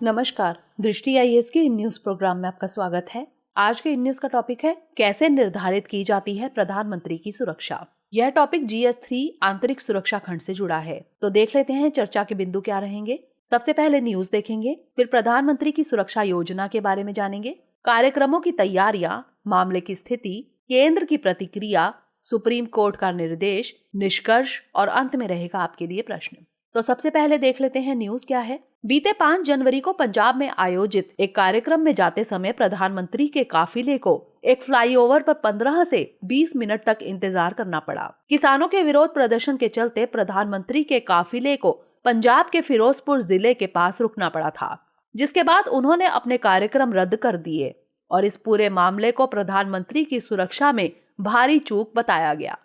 नमस्कार, दृष्टि आईएएस के इन न्यूज प्रोग्राम में आपका स्वागत है। आज के इन न्यूज का टॉपिक है कैसे निर्धारित की जाती है प्रधानमंत्री की सुरक्षा। यह टॉपिक GS3 आंतरिक सुरक्षा खंड से जुड़ा है। तो देख लेते हैं चर्चा के बिंदु क्या रहेंगे। सबसे पहले न्यूज देखेंगे, फिर प्रधानमंत्री की सुरक्षा योजना के बारे में जानेंगे, कार्यक्रमों की तैयारियां, मामले की स्थिति, केंद्र की प्रतिक्रिया, सुप्रीम कोर्ट का निर्देश, निष्कर्ष और अंत में रहेगा आपके लिए प्रश्न। तो सबसे पहले देख लेते हैं न्यूज क्या है। बीते 5 जनवरी को पंजाब में आयोजित एक कार्यक्रम में जाते समय प्रधानमंत्री के काफिले को एक फ्लाईओवर पर 15 से 20 मिनट तक इंतजार करना पड़ा। किसानों के विरोध प्रदर्शन के चलते प्रधानमंत्री के काफिले को पंजाब के फिरोजपुर जिले के पास रुकना पड़ा था, जिसके बाद उन्होंने अपने कार्यक्रम रद्द कर दिए और इस पूरे मामले को प्रधानमंत्री की सुरक्षा में भारी चूक बताया गया।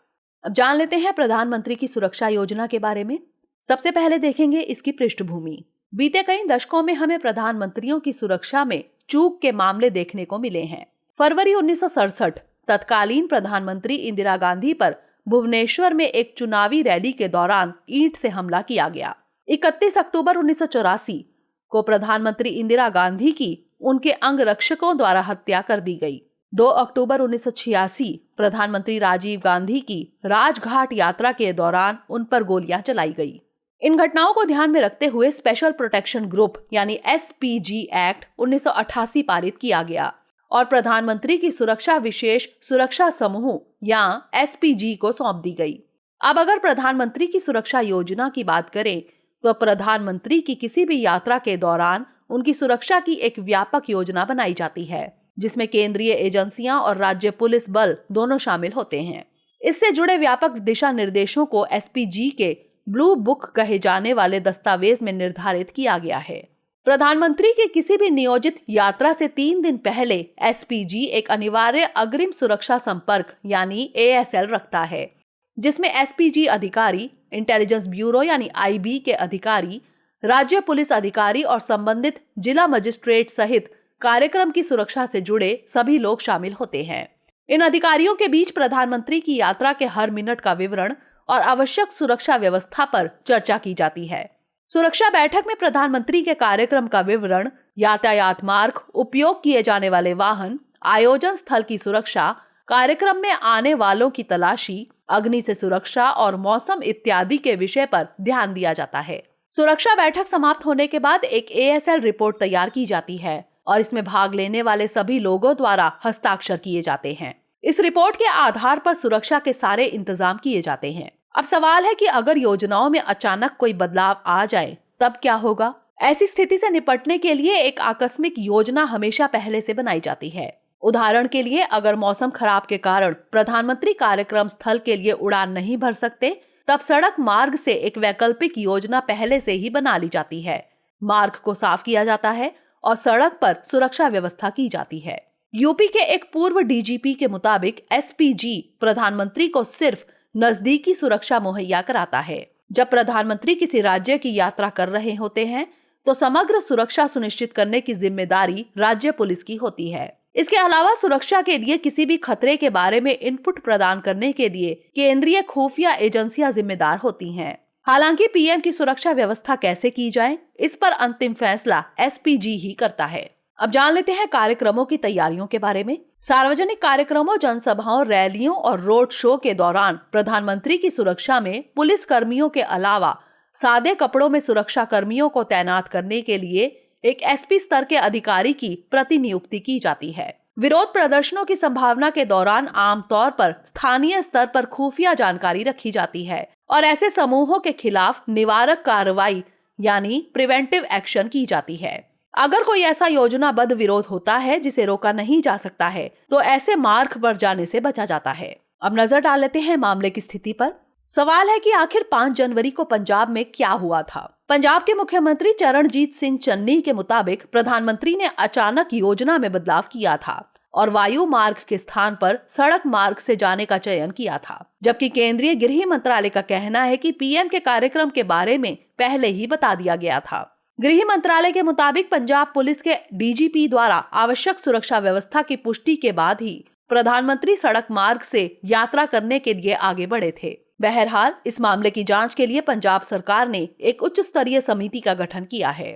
अब जान लेते हैं प्रधानमंत्री की सुरक्षा योजना के बारे में। सबसे पहले देखेंगे इसकी पृष्ठभूमि। बीते कई दशकों में हमें प्रधानमंत्रियों की सुरक्षा में चूक के मामले देखने को मिले हैं। फरवरी 1967 तत्कालीन प्रधानमंत्री इंदिरा गांधी पर भुवनेश्वर में एक चुनावी रैली के दौरान ईंट से हमला किया गया। 31 अक्टूबर 1984 को प्रधानमंत्री इंदिरा गांधी की उनके अंगरक्षकों द्वारा हत्या कर दी गई। 2 अक्टूबर 1986 प्रधानमंत्री राजीव गांधी की राजघाट यात्रा के दौरान उन पर गोलियां चलाई गई। इन घटनाओं को ध्यान में रखते हुए स्पेशल प्रोटेक्शन ग्रुप यानी SPG एक्ट 1988 पारित किया गया और प्रधानमंत्री की सुरक्षा विशेष सुरक्षा समूह या SPG को सौंप दी गई। अब अगर प्रधानमंत्री की सुरक्षा योजना की बात करें तो प्रधानमंत्री की किसी भी यात्रा के दौरान उनकी सुरक्षा की एक व्यापक योजना बनाई जाती है, जिसमें केंद्रीय एजेंसियां और राज्य पुलिस बल दोनों शामिल होते हैं। इससे जुड़े व्यापक दिशा निर्देशों को SPG के ब्लू बुक कहे जाने वाले दस्तावेज में निर्धारित किया गया है। प्रधानमंत्री के किसी भी नियोजित यात्रा से 3 दिन पहले SPG एक अनिवार्य अग्रिम सुरक्षा संपर्क यानी ASL रखता है, जिसमें SPG अधिकारी, इंटेलिजेंस ब्यूरो यानी IB के अधिकारी, राज्य पुलिस अधिकारी और संबंधित जिला मजिस्ट्रेट सहित कार्यक्रम की सुरक्षा से जुड़े सभी लोग शामिल होते हैं। इन अधिकारियों के बीच प्रधानमंत्री की यात्रा के हर मिनट का विवरण और आवश्यक सुरक्षा व्यवस्था पर चर्चा की जाती है। सुरक्षा बैठक में प्रधानमंत्री के कार्यक्रम का विवरण, यातायात मार्ग, उपयोग किए जाने वाले वाहन, आयोजन स्थल की सुरक्षा, कार्यक्रम में आने वालों की तलाशी, अग्नि से सुरक्षा और मौसम इत्यादि के विषय पर ध्यान दिया जाता है। सुरक्षा बैठक समाप्त होने के बाद एक ASL रिपोर्ट तैयार की जाती है और इसमें भाग लेने वाले सभी लोगों द्वारा हस्ताक्षर किए जाते हैं। इस रिपोर्ट के आधार पर सुरक्षा के सारे इंतजाम किए जाते हैं। अब सवाल है कि अगर योजनाओं में अचानक कोई बदलाव आ जाए तब क्या होगा? ऐसी स्थिति से निपटने के लिए एक आकस्मिक योजना हमेशा पहले से बनाई जाती है। उदाहरण के लिए अगर मौसम खराब के कारण प्रधानमंत्री कार्यक्रम स्थल के लिए उड़ान नहीं भर सकते, तब सड़क मार्ग से एक वैकल्पिक योजना पहले से ही बना ली जाती है। मार्ग को साफ किया जाता है और सड़क पर सुरक्षा व्यवस्था की जाती है। यूपी के एक पूर्व DGP के मुताबिक SPG प्रधानमंत्री को सिर्फ नजदीकी सुरक्षा मुहैया कराता है। जब प्रधानमंत्री किसी राज्य की यात्रा कर रहे होते हैं तो समग्र सुरक्षा सुनिश्चित करने की जिम्मेदारी राज्य पुलिस की होती है। इसके अलावा सुरक्षा के लिए किसी भी खतरे के बारे में इनपुट प्रदान करने के लिए केंद्रीय खुफिया एजेंसियां जिम्मेदार होती हैं। हालांकि PM की सुरक्षा व्यवस्था कैसे की जाए, इस पर अंतिम फैसला SPG ही करता है। अब जान लेते हैं कार्यक्रमों की तैयारियों के बारे में। सार्वजनिक कार्यक्रमों, जनसभाओं, रैलियों और रोड शो के दौरान प्रधानमंत्री की सुरक्षा में पुलिस कर्मियों के अलावा सादे कपड़ों में सुरक्षा कर्मियों को तैनात करने के लिए एक SP स्तर के अधिकारी की प्रतिनियुक्ति की जाती है। विरोध प्रदर्शनों की संभावना के दौरान आमतौर पर स्थानीय स्तर पर खुफिया जानकारी रखी जाती है और ऐसे समूहों के खिलाफ निवारक कार्रवाई यानी प्रिवेंटिव एक्शन की जाती है। अगर कोई ऐसा योजनाबद्ध विरोध होता है जिसे रोका नहीं जा सकता है तो ऐसे मार्ग पर जाने से बचा जाता है। अब नजर डाल लेते हैं मामले की स्थिति पर। सवाल है कि आखिर 5 जनवरी को पंजाब में क्या हुआ था। पंजाब के मुख्यमंत्री चरणजीत सिंह चन्नी के मुताबिक प्रधानमंत्री ने अचानक योजना में बदलाव किया था और वायु मार्ग के स्थान पर सड़क मार्ग से जाने का चयन किया था, जबकि केंद्रीय गृह मंत्रालय का कहना है कि PM के कार्यक्रम के बारे में पहले ही बता दिया गया था। गृह मंत्रालय के मुताबिक पंजाब पुलिस के DGP द्वारा आवश्यक सुरक्षा व्यवस्था की पुष्टि के बाद ही प्रधानमंत्री सड़क मार्ग से यात्रा करने के लिए आगे बढ़े थे। बहरहाल इस मामले की जांच के लिए पंजाब सरकार ने एक उच्च स्तरीय समिति का गठन किया है।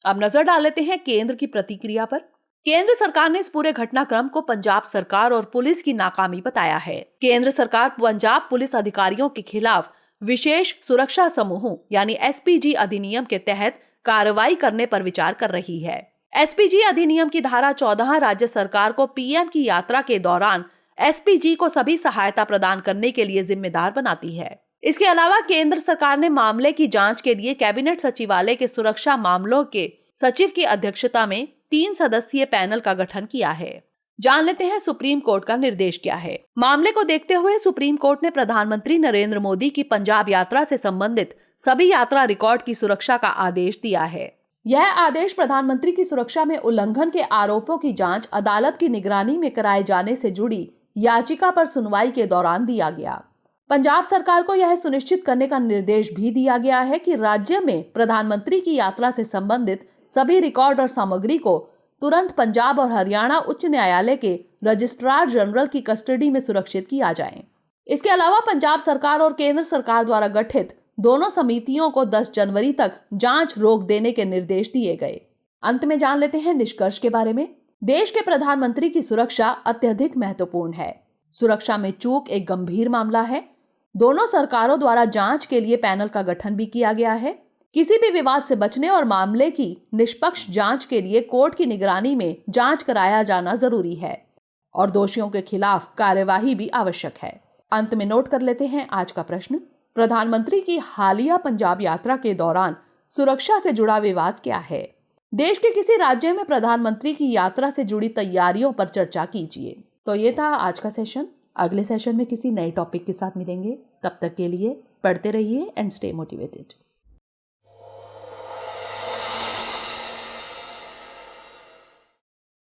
अब नजर डाल लेते हैं केंद्र की प्रतिक्रिया पर। केंद्र सरकार ने इस पूरे घटनाक्रम को पंजाब सरकार और पुलिस की नाकामी बताया है। केंद्र सरकार पंजाब पुलिस अधिकारियों के खिलाफ विशेष सुरक्षा समूहों यानी एसपीजी अधिनियम के तहत कार्रवाई करने पर विचार कर रही है। एसपीजी अधिनियम की धारा 14 राज्य सरकार को पीएम की यात्रा के दौरान एसपीजी को सभी सहायता प्रदान करने के लिए जिम्मेदार बनाती है। इसके अलावा केंद्र सरकार ने मामले की जांच के लिए कैबिनेट सचिवालय के सुरक्षा मामलों के सचिव की अध्यक्षता में 3 सदस्यीय पैनल का गठन किया है। जान लेते हैं सुप्रीम कोर्ट का निर्देश क्या है। मामले को देखते हुए सुप्रीम कोर्ट ने प्रधानमंत्री नरेंद्र मोदी की पंजाब यात्रा से संबंधित सभी यात्रा रिकॉर्ड की सुरक्षा का आदेश दिया है। यह आदेश प्रधानमंत्री की सुरक्षा में उल्लंघन के आरोपों की जांच अदालत की निगरानी में कराए जाने से जुड़ी याचिका पर सुनवाई के दौरान दिया गया। पंजाब सरकार को यह सुनिश्चित करने का निर्देश भी दिया गया है कि राज्य में प्रधानमंत्री की यात्रा से संबंधित सभी रिकॉर्ड और सामग्री को तुरंत पंजाब और हरियाणा उच्च न्यायालय के रजिस्ट्रार जनरल की कस्टडी में सुरक्षित किया जाए। इसके अलावा पंजाब सरकार और केंद्र सरकार द्वारा गठित दोनों समितियों को 10 जनवरी तक जांच रोक देने के निर्देश दिए गए। अंत में जान लेते हैं निष्कर्ष के बारे में। देश के प्रधानमंत्री की सुरक्षा अत्यधिक महत्वपूर्ण है। सुरक्षा में चूक एक गंभीर मामला है। दोनों सरकारों द्वारा जांच के लिए पैनल का गठन भी किया गया है। किसी भी विवाद से बचने और मामले की निष्पक्ष जांच के लिए कोर्ट की निगरानी में जांच कराया जाना जरूरी है और दोषियों के खिलाफ कार्यवाही भी आवश्यक है। अंत में नोट कर लेते हैं आज का प्रश्न। प्रधानमंत्री की हालिया पंजाब यात्रा के दौरान सुरक्षा से जुड़ा विवाद क्या है? देश के किसी राज्य में प्रधानमंत्री की यात्रा से जुड़ी तैयारियों पर चर्चा कीजिए। तो ये था आज का सेशन। अगले सेशन में किसी नए टॉपिक के साथ मिलेंगे। तब तक के लिए पढ़ते रहिए एंड स्टे मोटिवेटेड।